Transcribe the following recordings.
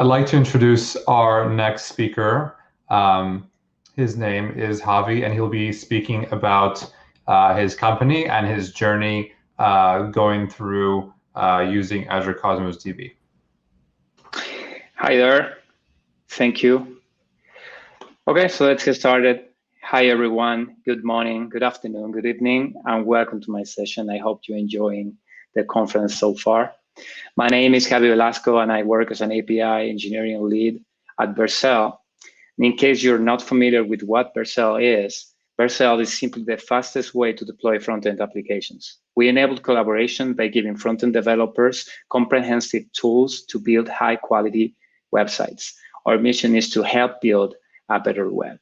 I'd like to introduce our next speaker. His name is Javi, and he'll be speaking about his company and his journey going through using Azure Cosmos DB. Hi there. Thank you. Okay, so let's get started. Hi, everyone. Good morning, good afternoon, good evening, and welcome to my session. I hope you're enjoying the conference so far. My name is Javi Velasco, and I work as an API engineering lead at Vercel. And in case you're not familiar with what Vercel is simply the fastest way to deploy front-end applications. We enable collaboration by giving front-end developers comprehensive tools to build high-quality websites. Our mission is to help build a better web.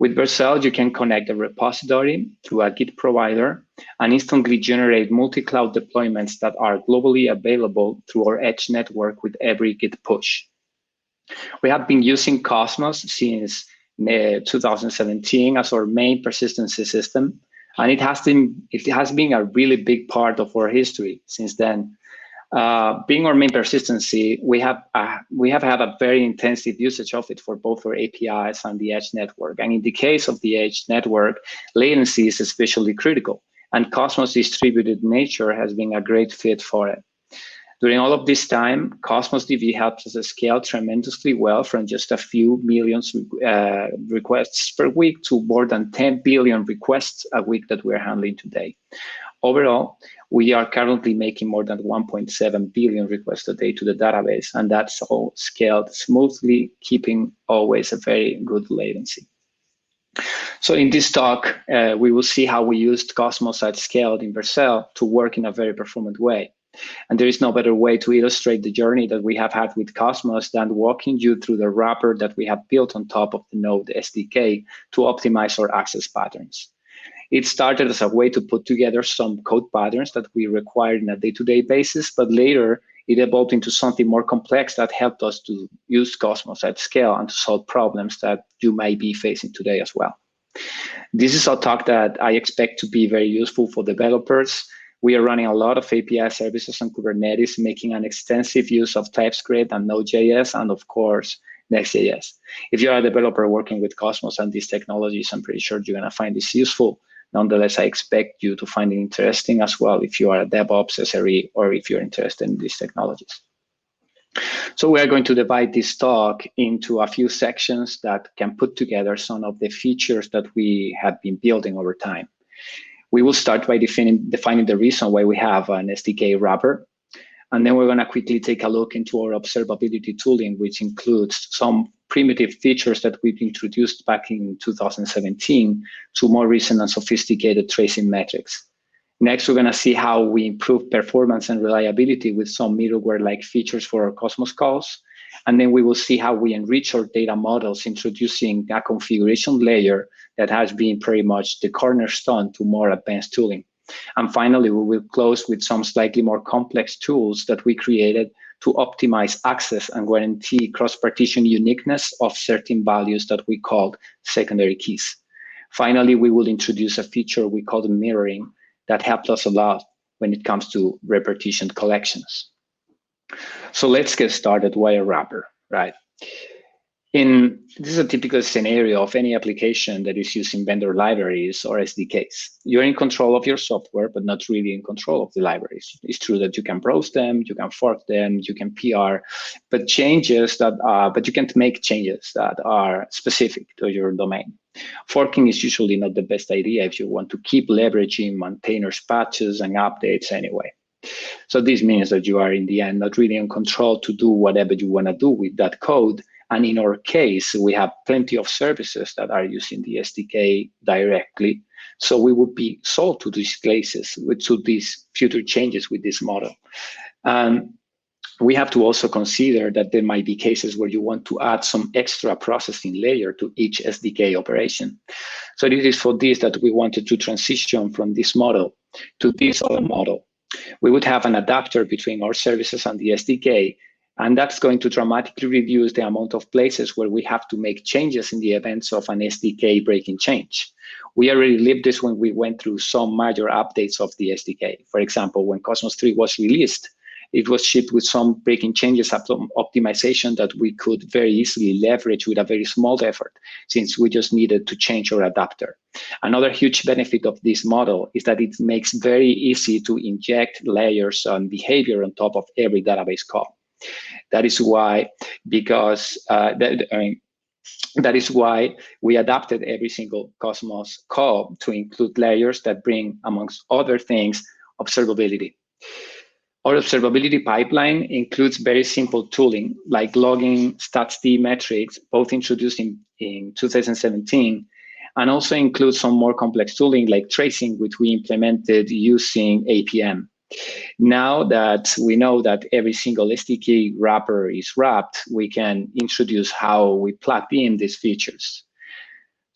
With Vercel, you can connect a repository through a Git provider and instantly generate multi-cloud deployments that are globally available through our Edge network with every Git push. We have been using Cosmos since 2017 as our main persistency system, and it has been a really big part of our history since then. Being our main persistency, we have had a very intensive usage of it for both our APIs and the Edge network. And in the case of the Edge network, latency is especially critical, and Cosmos distributed nature has been a great fit for it. During all of this time, CosmosDB helps us scale tremendously well from just a few million requests per week to more than 10 billion requests a week that we're handling today. Overall, we are currently making more than 1.7 billion requests a day to the database, and that's all scaled smoothly, keeping always a very good latency. So in this talk, we will see how we used Cosmos at scale in Vercel to work in a very performant way. And there is no better way to illustrate the journey that we have had with Cosmos than walking you through the wrapper that we have built on top of the Node SDK to optimize our access patterns. It started as a way to put together some code patterns that we required on a day-to-day basis, but later it evolved into something more complex that helped us to use Cosmos at scale and to solve problems that you might be facing today as well. This is a talk that I expect to be very useful for developers. We are running a lot of API services on Kubernetes, making an extensive use of TypeScript and Node.js, and of course, Next.js. If you're a developer working with Cosmos and these technologies, I'm pretty sure you're going to find this useful. Nonetheless, I expect you to find it interesting as well if you are a DevOps, SRE, or if you're interested in these technologies. So we are going to divide this talk into a few sections that can put together some of the features that we have been building over time. We will start by defining the reason why we have an SDK wrapper. And then we're going to quickly take a look into our observability tooling, which includes some primitive features that we've introduced back in 2017 to more recent and sophisticated tracing metrics. Next, we're going to see how we improve performance and reliability with some middleware-like features for our Cosmos calls. And then we will see how we enrich our data models, introducing a configuration layer that has been pretty much the cornerstone to more advanced tooling. And finally, we will close with some slightly more complex tools that we created to optimize access and guarantee cross-partition uniqueness of certain values that we called secondary keys. Finally, we will introduce a feature we call mirroring that helped us a lot when it comes to repartitioned collections. So let's get started. Why a wrapper, right? This is a typical scenario of any application that is using vendor libraries or SDKs. You're in control of your software, but not really in control of the libraries. It's true that you can browse them, you can fork them, you can PR, but you can't make changes that are specific to your domain. Forking is usually not the best idea if you want to keep leveraging maintainers' patches and updates anyway. So this means that you are in the end not really in control to do whatever you want to do with that code. And in our case, we have plenty of services that are using the SDK directly. So we would be sold to these places, to these future changes with this model. We have to also consider that there might be cases where you want to add some extra processing layer to each SDK operation. So it is for this that we wanted to transition from this model to this other model. We would have an adapter between our services and the SDK, and that's going to dramatically reduce the amount of places where we have to make changes in the events of an SDK breaking change. We already lived this when we went through some major updates of the SDK. For example, when Cosmos 3 was released, it was shipped with some breaking changes optimization that we could very easily leverage with a very small effort, since we just needed to change our adapter. Another huge benefit of this model is that it makes very easy to inject layers and behavior on top of every database call. That is why, that is why we adapted every single Cosmos call to include layers that bring, amongst other things, observability. Our observability pipeline includes very simple tooling like logging, stats-D metrics, both introduced in 2017, and also includes some more complex tooling like tracing, which we implemented using APM. Now that we know that every single SDK wrapper is wrapped, we can introduce how we plug in these features.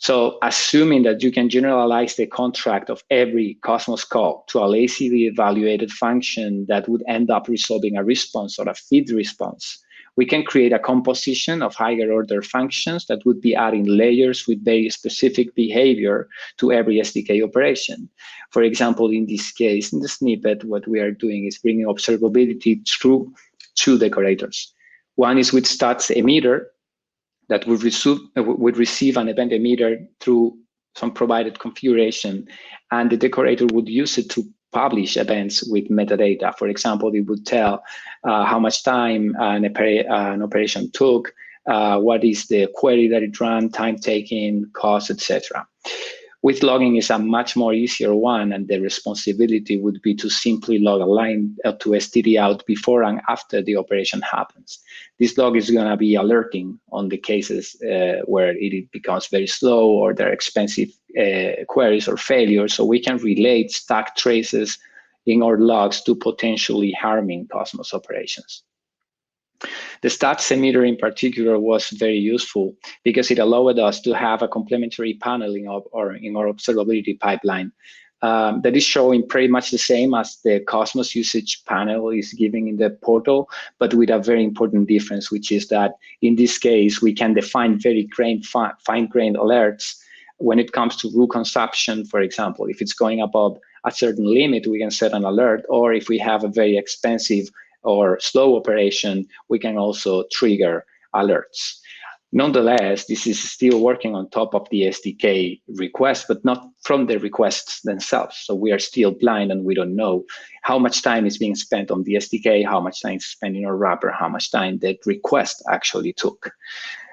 So assuming that you can generalize the contract of every Cosmos call to a lazily evaluated function that would end up resolving a response or a feed response, we can create a composition of higher order functions that would be adding layers with very specific behavior to every SDK operation. For example, in this case, in the snippet, what we are doing is bringing observability through two decorators. One is with stats emitter that would receive an event emitter through some provided configuration, and the decorator would use it to publish events with metadata. For example, it would tell how much time an operation took, what is the query that it ran, time taken, cost, etc. With logging is a much more easier one, and the responsibility would be to simply log a line to std out before and after the operation happens. This log is going to be alerting on the cases where it becomes very slow or there are expensive queries or failures, so we can relate stack traces in our logs to potentially harming Cosmos operations. The stats emitter in particular was very useful because it allowed us to have a complementary panel in our observability pipeline that is showing pretty much the same as the Cosmos usage panel is giving in the portal, but with a very important difference, which is that in this case, we can define very fine-grained alerts when it comes to root consumption. For example, if it's going above a certain limit, we can set an alert, or if we have a very expensive or slow operation, we can also trigger alerts. Nonetheless, this is still working on top of the SDK request, but not from the requests themselves. So we are still blind and we don't know how much time is being spent on the SDK, how much time is spent in our wrapper, how much time that request actually took.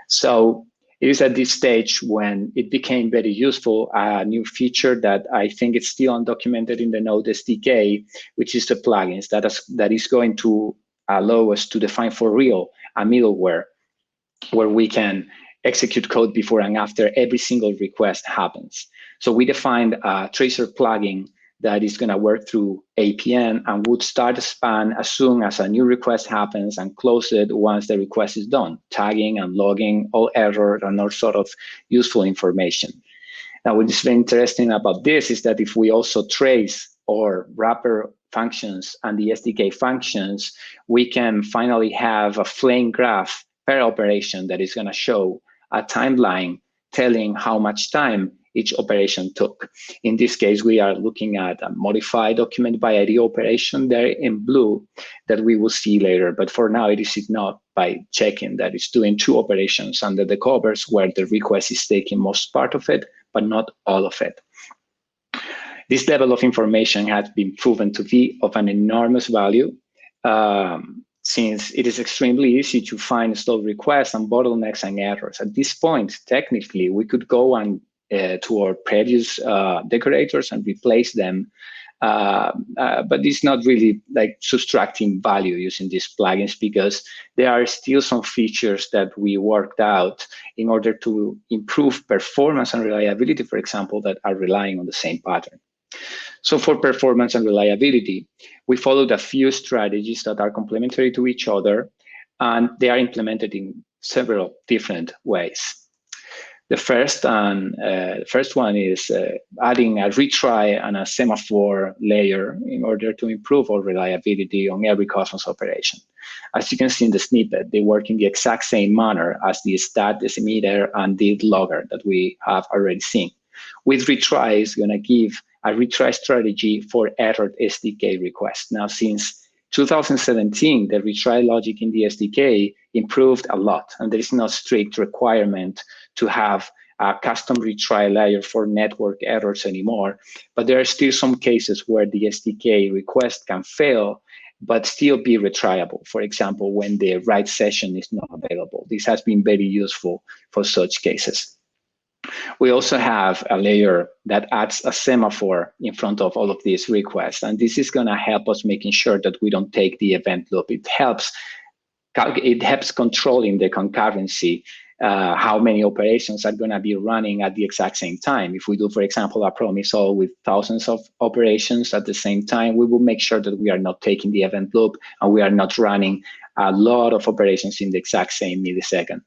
So it is at this stage when it became very useful, a new feature that I think it's still undocumented in the Node SDK, which is the plugins that is going to allow us to define for real a middleware where we can execute code before and after every single request happens. So we defined a tracer plugin that is going to work through APN and would start a span as soon as a new request happens and close it once the request is done, tagging and logging all error and all sort of useful information. Now, what is very interesting about this is that if we also trace our wrapper functions and the SDK functions, we can finally have a flame graph per operation that is going to show a timeline telling how much time each operation took. In this case, we are looking at a modified document by ID operation there in blue that we will see later. But for now, it is ignored by checking that it's doing two operations under the covers where the request is taking most part of it, but not all of it. This level of information has been proven to be of an enormous value since it is extremely easy to find slow requests and bottlenecks and errors. At this point, technically, we could go and to our previous decorators and replace them. But it's not really like subtracting value using these plugins because there are still some features that we worked out in order to improve performance and reliability, for example, that are relying on the same pattern. So for performance and reliability, we followed a few strategies that are complementary to each other, and they are implemented in several different ways. The first one is adding a retry and a semaphore layer in order to improve our reliability on every Cosmos operation. As you can see in the snippet, they work in the exact same manner as the stat emitter and the logger that we have already seen. With retry, is going to give a retry strategy for errored SDK requests. Now, since 2017, the retry logic in the SDK improved a lot, and there is no strict requirement to have a custom retry layer for network errors anymore. But there are still some cases where the SDK request can fail, but still be retriable. For example, when the write session is not available. This has been very useful for such cases. We also have a layer that adds a semaphore in front of all of these requests. And this is going to help us making sure that we don't take the event loop. It helps controlling the concurrency, how many operations are going to be running at the exact same time. If we do, for example, a promise all with thousands of operations at the same time, we will make sure that we are not taking the event loop and we are not running a lot of operations in the exact same millisecond.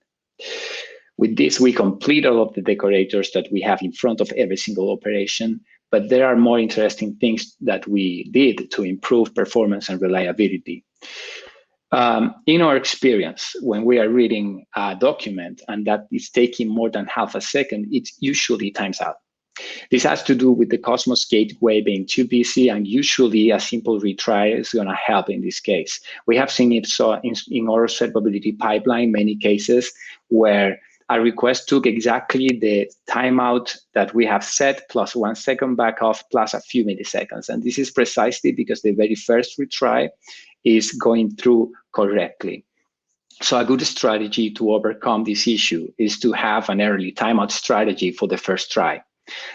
With this, we complete all of the decorators that we have in front of every single operation, but there are more interesting things that we did to improve performance and reliability. In our experience, when we are reading a document and that is taking more than half a second, it usually times out. This has to do with the Cosmos gateway being too busy, and usually a simple retry is going to help in this case. We have seen it so in our observability pipeline, many cases where a request took exactly the timeout that we have set plus 1 second back off plus a few milliseconds. And this is precisely because the very first retry is going through correctly. So a good strategy to overcome this issue is to have an early timeout strategy for the first try.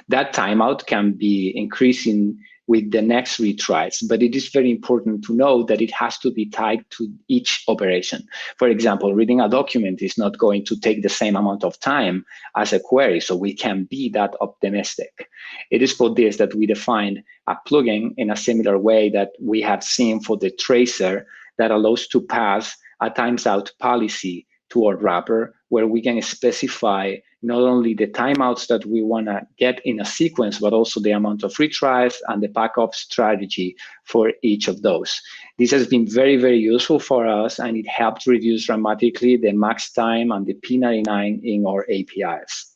That timeout can be increasing with the next retries, but it is very important to know that it has to be tied to each operation. For example, reading a document is not going to take the same amount of time as a query, so we can be that optimistic. It is for this that we defined a plugin in a similar way that we have seen for the tracer that allows to pass a times out policy to our wrapper, where we can specify not only the timeouts that we want to get in a sequence, but also the amount of retries and the backup strategy for each of those. This has been very, very useful for us, and it helped reduce dramatically the max time and the P99 in our APIs.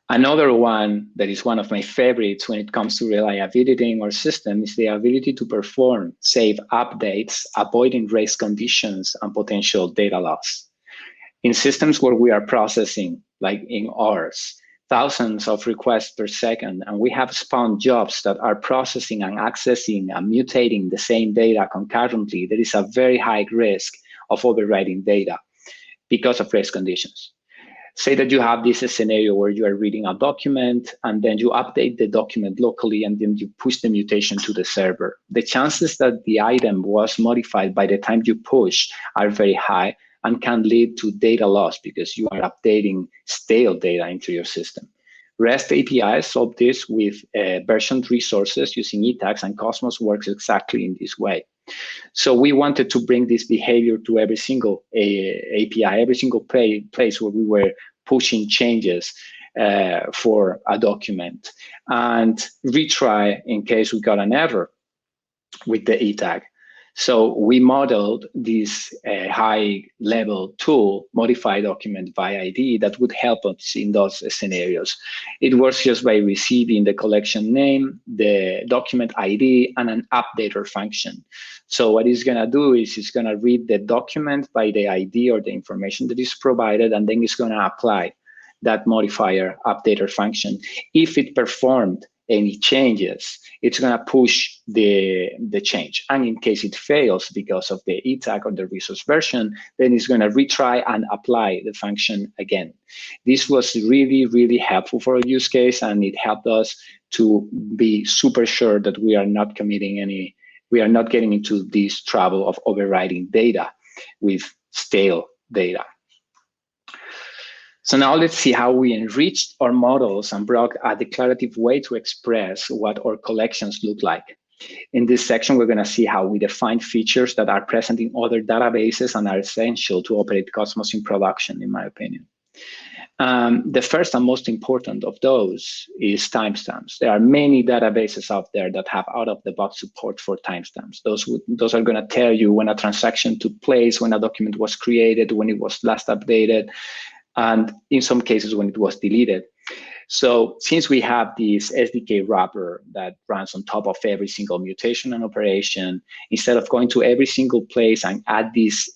Another one that is one of my favorites when it comes to reliability in our system is the ability to perform safe updates, avoiding race conditions and potential data loss. In systems where we are processing, like in ours, thousands of requests per second, and we have spawned jobs that are processing and accessing and mutating the same data concurrently, there is a very high risk of overwriting data because of race conditions. Say that you have this scenario where you are reading a document and then you update the document locally and then you push the mutation to the server. The chances that the item was modified by the time you push are very high and can lead to data loss because you are updating stale data into your system. REST APIs solve this with versioned resources using e-tags, and Cosmos works exactly in this way. So we wanted to bring this behavior to every single API, every single place where we were pushing changes for a document, and retry in case we got an error with the e-tag. So we modeled this high-level tool, modify document by ID, that would help us in those scenarios. It works just by receiving the collection name, the document ID, and an updater function. So what it's going to do is it's going to read the document by the ID or the information that is provided, and then it's going to apply that modifier updater function. If it performed any changes, it's going to push the change. And in case it fails because of the e-tag or the resource version, then it's going to retry and apply the function again. This was really, really helpful for a use case, and it helped us to be super sure that we are not getting into this trouble of overwriting data with stale data. So now let's see how we enriched our models and brought a declarative way to express what our collections look like. In this section, we're going to see how we define features that are present in other databases and are essential to operate Cosmos in production, in my opinion. The first and most important of those is timestamps. There are many databases out there that have out-of-the-box support for timestamps. Those are going to tell you when a transaction took place, when a document was created, when it was last updated, and in some cases when it was deleted. So since we have this SDK wrapper that runs on top of every single mutation and operation, instead of going to every single place and add these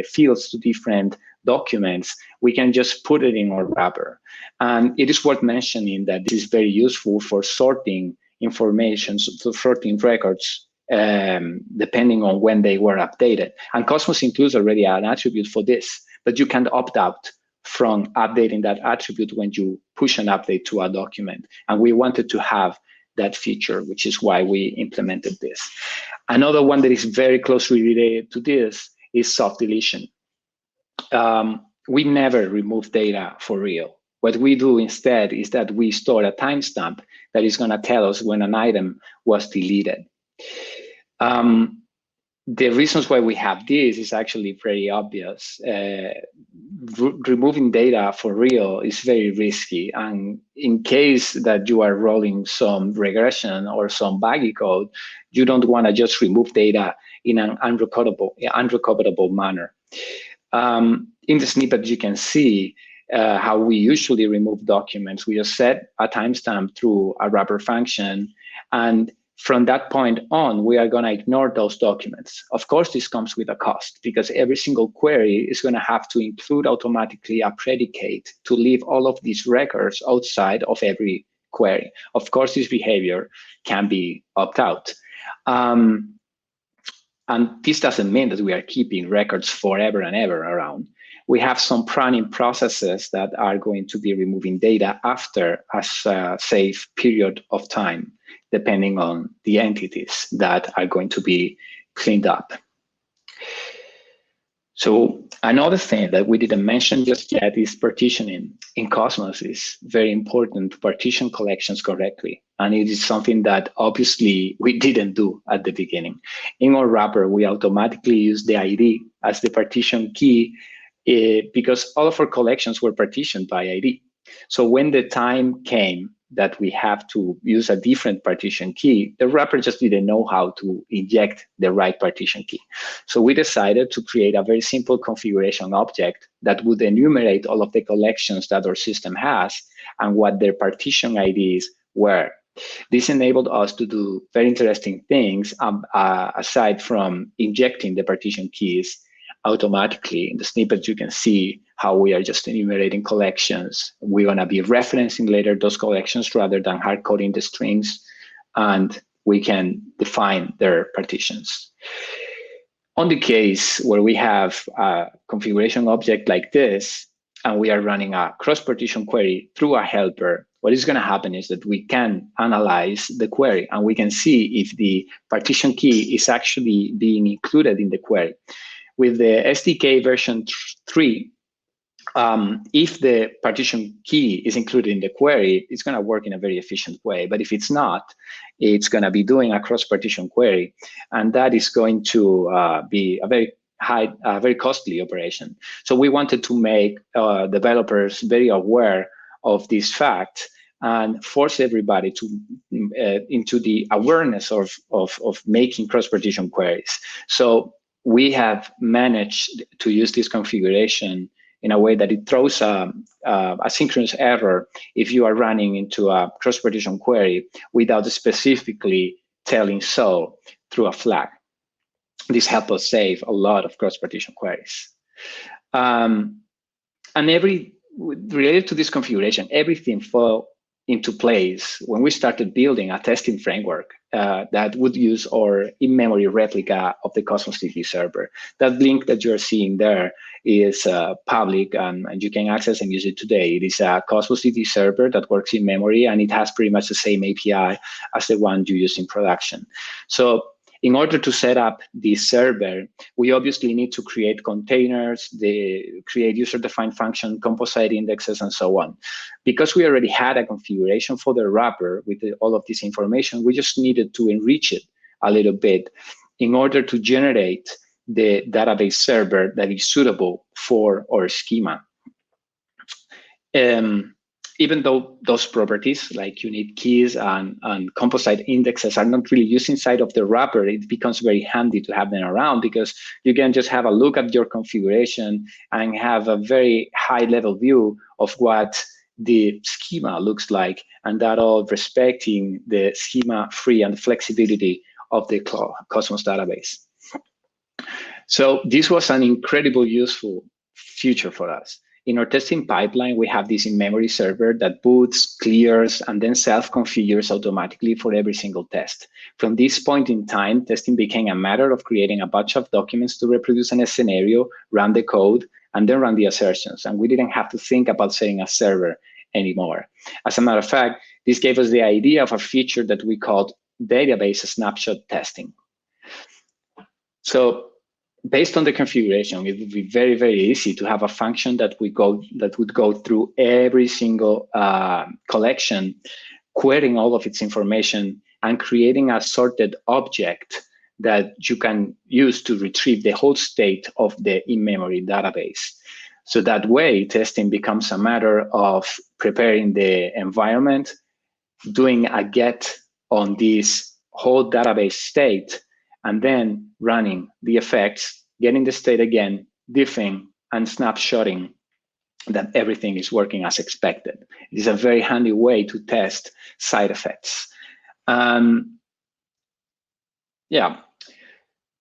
fields to different documents, we can just put it in our wrapper. And it is worth mentioning that this is very useful for sorting information, so sorting records depending on when they were updated. And Cosmos includes already an attribute for this, but you can opt out from updating that attribute when you push an update to a document. And we wanted to have that feature, which is why we implemented this. Another one that is very closely related to this is soft deletion. We never remove data for real. What we do instead is that we store a timestamp that is going to tell us when an item was deleted. The reasons why we have this is actually very obvious. Removing data for real is very risky. And in case that you are rolling some regression or some buggy code, you don't want to just remove data in an unrecoverable manner. In the snippet, you can see how we usually remove documents. We just set a timestamp through a wrapper function, and from that point on, we are going to ignore those documents. Of course, this comes with a cost because every single query is going to have to include automatically a predicate to leave all of these records outside of every query. Of course, this behavior can be opt out. And this doesn't mean that we are keeping records forever and ever around. We have some pruning processes that are going to be removing data after a safe period of time, depending on the entities that are going to be cleaned up. So another thing that we didn't mention just yet is partitioning. In Cosmos, is very important to partition collections correctly. And it is something that obviously we didn't do at the beginning. In our wrapper, we automatically use the ID as the partition key because all of our collections were partitioned by ID. So when the time came that we have to use a different partition key, the wrapper just didn't know how to inject the right partition key. So we decided to create a very simple configuration object that would enumerate all of the collections that our system has and what their partition IDs were. This enabled us to do very interesting things aside from injecting the partition keys automatically. In the snippet, you can see how we are just enumerating collections. We're going to be referencing later those collections rather than hard coding the strings, and we can define their partitions. On the case where we have a configuration object like this, and we are running a cross-partition query through a helper, what is going to happen is that we can analyze the query, and we can see if the partition key is actually being included in the query. With the SDK version 3, if the partition key is included in the query, it's going to work in a very efficient way. But if it's not, it's going to be doing a cross-partition query. And that is going to be a very costly operation. So we wanted to make developers very aware of this fact and force everybody to into the awareness of making cross-partition queries. So we have managed to use this configuration in a way that it throws a synchronous error if you are running into a cross-partition query without specifically telling so through a flag. This helps us save a lot of cross-partition queries. And related to this configuration, everything fell into place when we started building a testing framework that would use our in-memory replica of the CosmosDB server. That link that you're seeing there is public, and you can access and use it today. It is a CosmosDB server that works in memory, and it has pretty much the same API as the one you use in production. So in order to set up this server, we obviously need to create containers, create user-defined function, composite indexes, and so on. Because we already had a configuration for the wrapper with all of this information, we just needed to enrich it a little bit in order to generate the database server that is suitable for our schema. Even though those properties like unique keys and composite indexes are not really used inside of the wrapper, it becomes very handy to have them around because you can just have a look at your configuration and have a very high level view of what the schema looks like, and that all respecting the schema free and the flexibility of the Cosmos database. So this was an incredibly useful feature for us. In our testing pipeline, we have this in-memory server that boots, clears, and then self-configures automatically for every single test. From this point in time, testing became a matter of creating a bunch of documents to reproduce a scenario, run the code, and then run the assertions. And we didn't have to think about setting a server anymore. As a matter of fact, this gave us the idea of a feature that we called database snapshot testing. So based on the configuration, it would be very, very easy to have a function that would go through every single collection, querying all of its information and creating a sorted object that you can use to retrieve the whole state of the in-memory database. So that way, testing becomes a matter of preparing the environment, doing a get on this whole database state, and then running the effects, getting the state again, diffing, and snapshotting that everything is working as expected. It is a very handy way to test side effects.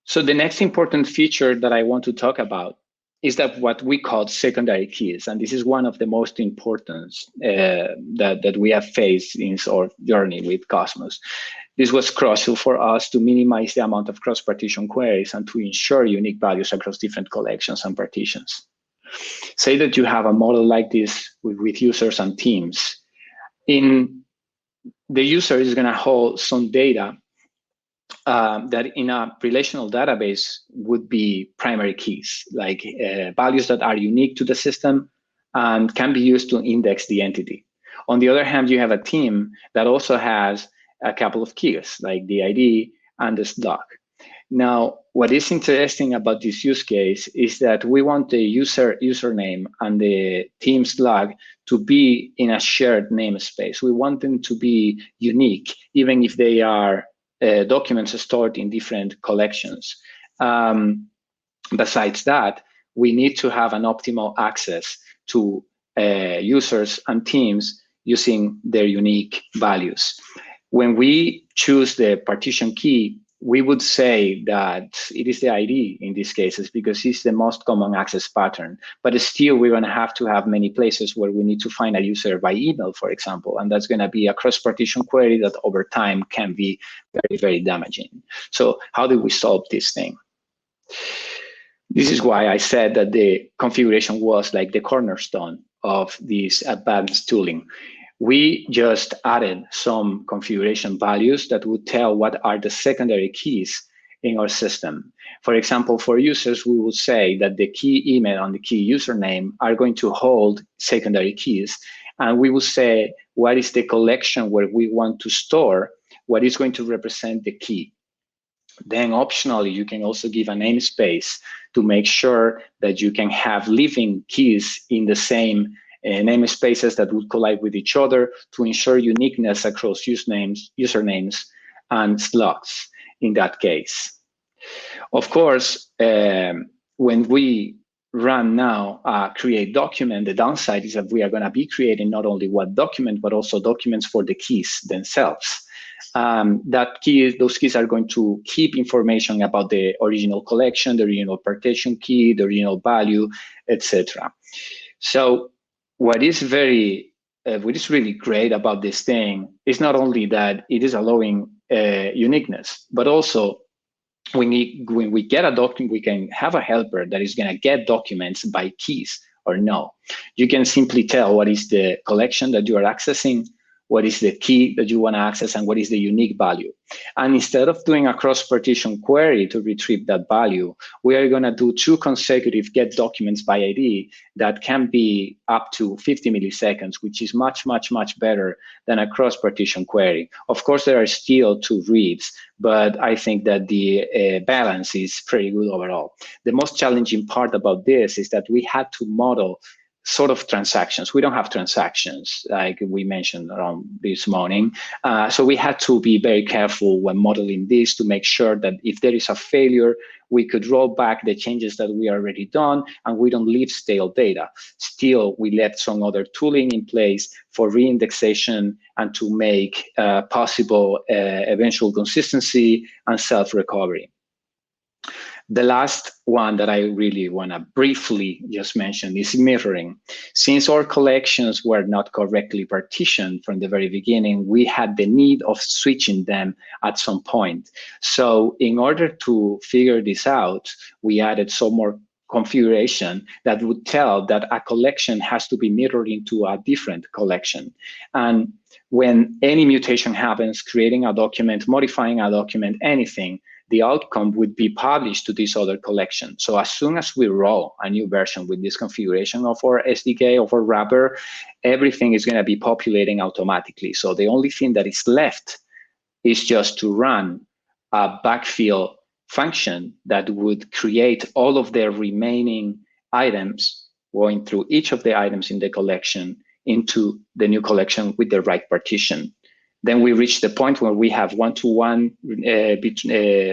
So the next important feature that I want to talk about is that what we call secondary keys. And this is one of the most important that we have faced in our journey with Cosmos. This was crucial for us to minimize the amount of cross-partition queries and to ensure unique values across different collections and partitions. Say that you have a model like this with users and teams. The user is going to hold some data that in a relational database would be primary keys, like values that are unique to the system and can be used to index the entity. On the other hand, you have a team that also has a couple of keys, like the ID and the slug. Now, what is interesting about this use case is that we want the username and the team slug to be in a shared namespace. We want them to be unique, even if they are documents stored in different collections. Besides that, we need to have an optimal access to users and teams using their unique values. When we choose the partition key, we would say that it is the ID in these cases because it's the most common access pattern. But still, we're going to have many places where we need to find a user by email, for example, and that's going to be a cross-partition query that over time can be very, very damaging. So how do we solve this thing? This is why I said that the configuration was like the cornerstone of this advanced tooling. We just added some configuration values that would tell what are the secondary keys in our system. For example, for users, we will say that the key email and the key username are going to hold secondary keys. And we will say what is the collection where we want to store what is going to represent the key. Then optionally, you can also give a namespace to make sure that you can have living keys in the same namespaces that would collide with each other to ensure uniqueness across usernames, and slugs in that case. Of course, when we run now create document, the downside is that we are going to be creating not only one document, but also documents for the keys themselves. Those keys are going to keep information about the original collection, the original partition key, the original value, etc. So what is really great about this thing is not only that it is allowing uniqueness, but also when we get a document, we can have a helper that is going to get documents by keys or no. You can simply tell what is the collection that you are accessing, what is the key that you want to access, and what is the unique value. And instead of doing a cross-partition query to retrieve that value, we are going to do 2 consecutive get documents by ID that can be up to 50 milliseconds, which is much, much, much better than a cross-partition query. Of course, there are still 2 reads, but I think that the balance is pretty good overall. The most challenging part about this is that we had to model sort of transactions. We don't have transactions like we mentioned around this morning. So we had to be very careful when modeling this to make sure that if there is a failure, we could roll back the changes that we already done and we don't leave stale data. Still, we left some other tooling in place for reindexation and to make possible eventual consistency and self-recovery. The last one that I really want to briefly just mention is mirroring. Since our collections were not correctly partitioned from the very beginning, we had the need of switching them at some point. So in order to figure this out, we added some more configuration that would tell that a collection has to be mirrored into a different collection. And when any mutation happens, creating a document, modifying a document, anything, the outcome would be published to this other collection. So as soon as we roll a new version with this configuration of our SDK, of our wrapper, everything is going to be populating automatically. So the only thing that is left is just to run a backfill function that would create all of the remaining items, going through each of the items in the collection into the new collection with the right partition. Then we reach the point where we have one-to-one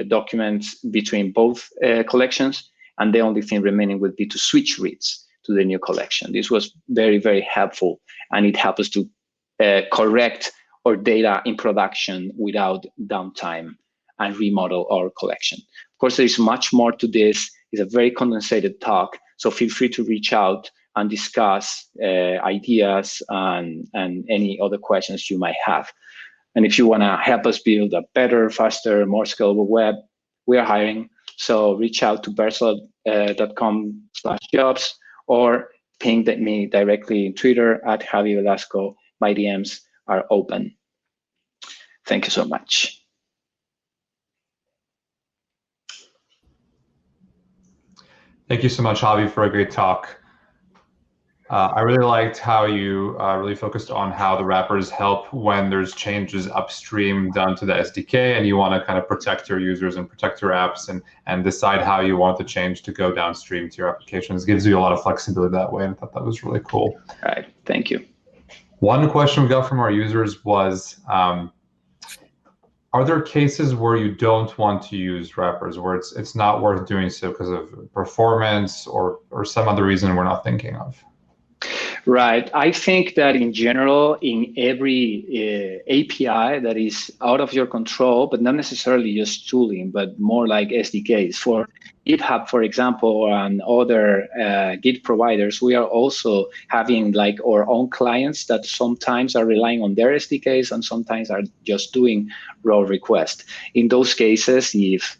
documents between both collections, and the only thing remaining would be to switch reads to the new collection. This was very, very helpful, and it helped us to correct our data in production without downtime and remodel our collection. Of course, there is much more to this. It's a very condensated talk, so feel free to reach out and discuss ideas and any other questions you might have. And if you want to help us build a better, faster, more scalable web, we are hiring. So reach out to vercel.com/jobs or ping me directly in Twitter at Javi Velasco. My DMs are open. Thank you so much. Thank you so much, Javi, for a great talk. I really liked how you really focused on how the wrappers help when there's changes upstream done to the SDK and you want to kind of protect your users and protect your apps and decide how you want the change to go downstream to your applications. It gives you a lot of flexibility that way, and I thought that was really cool. All right, thank you. One question we got from our users was, are there cases where you don't want to use wrappers, where it's not worth doing so because of performance or some other reason we're not thinking of? Right. I think that in general, in every API that is out of your control, but not necessarily just tooling, but more like SDKs. For GitHub, for example, and other Git providers, we are also having like our own clients that sometimes are relying on their SDKs and sometimes are just doing raw request. In those cases, if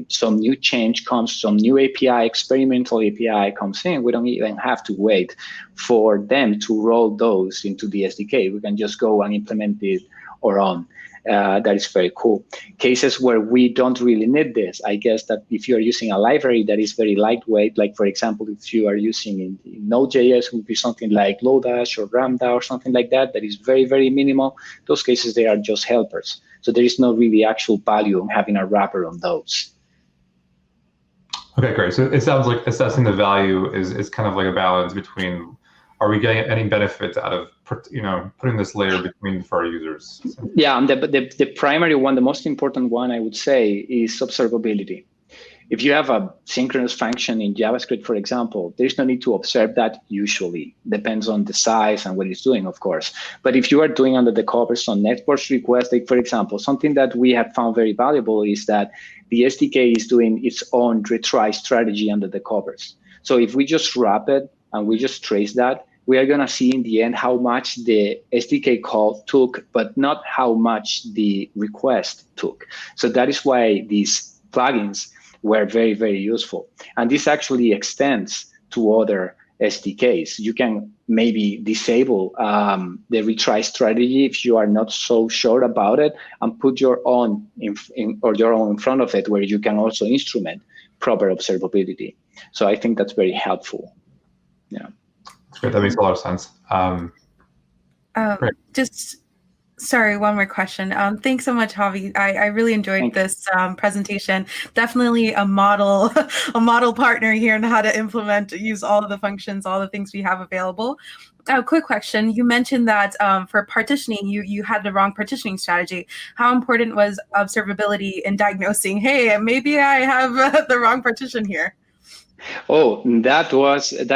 some new change comes, some new API, experimental API comes in, we don't even have to wait for them to roll those into the SDK. We can just go and implement it our own. That is very cool. Cases where we don't really need this, I guess that if you are using a library that is very lightweight, like for example, if you are using in Node.js, would be something like Lodash or Lambda or something like that, that is very, very minimal. Those cases, they are just helpers. So there is no really actual value in having a wrapper on those. Okay, great. So it sounds like assessing the value is kind of like a balance between, are we getting any benefit out of putting this layer between for our users? Yeah, and the primary one, the most important one, I would say, is observability. If you have a synchronous function in JavaScript, for example, there's no need to observe that usually. Depends on the size and what it's doing, of course. But if you are doing under the covers on network requests, like for example, something that we have found very valuable is that the SDK is doing its own retry strategy under the covers. So if we just wrap it and we just trace that, we are going to see in the end how much the SDK call took, but not how much the request took. So that is why these plugins were very, very useful. And this actually extends to other SDKs. You can maybe disable the retry strategy if you are not so sure about it, and put your own in front of it, where you can also instrument proper observability. So I think that's very helpful. Yeah. That's great. That makes a lot of sense. Just Sorry, one more question. Thanks so much, Javi. I really enjoyed this presentation. Definitely a model, a model partner here in how to implement, use all of the functions, all the things we have available. Quick question. You mentioned that for partitioning, you had the wrong partitioning strategy. How important was observability in diagnosing, hey, maybe I have the wrong partition here? Oh, that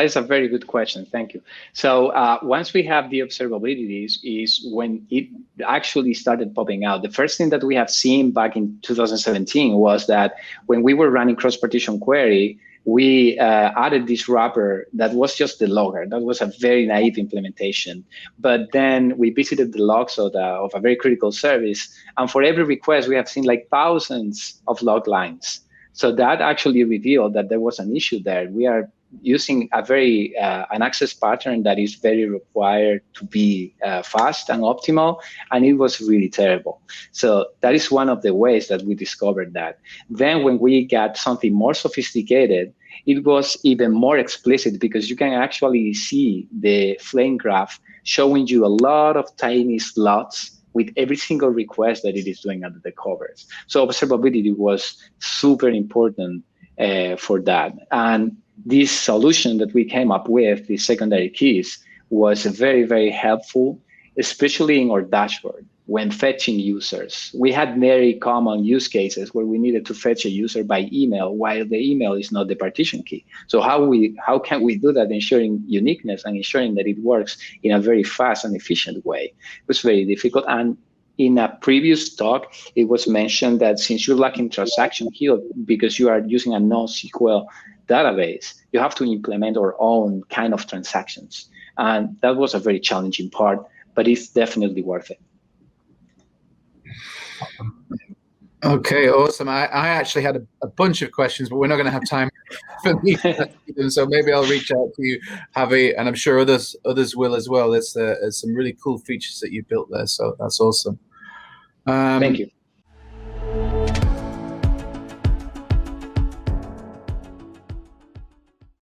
is a very good question. Thank you. So once we have the observability is when it actually started popping out. The first thing that we have seen back in 2017 was that when we were running cross-partition query, we added this wrapper that was just the logger. That was a very naive implementation. But then we visited the logs of a very critical service. And for every request, we have seen like thousands of log lines. So that actually revealed that there was an issue there. We are using a very an access pattern that is very required to be fast and optimal, and it was really terrible. So that is one of the ways that we discovered that. Then when we got something more sophisticated, it was even more explicit because you can actually see the flame graph showing you a lot of tiny slots with every single request that it is doing under the covers. So observability was super important for that. And this solution that we came up with, the secondary keys, was very, very helpful, especially in our dashboard when fetching users. We had very common use cases where we needed to fetch a user by email while the email is not the partition key. So how can we do that, ensuring uniqueness and ensuring that it works in a very fast and efficient way? It was very difficult. And in a previous talk, it was mentioned that since you're lacking transaction key because you are using a NoSQL database, you have to implement our own kind of transactions. And that was a very challenging part, but it's definitely worth it. Okay, awesome. I actually had a bunch of questions, but we're not going to have time for me to ask them. So maybe I'll reach out to you, Javi, and I'm sure others will as well. There's some really cool features that you built there, so that's awesome. Thank you.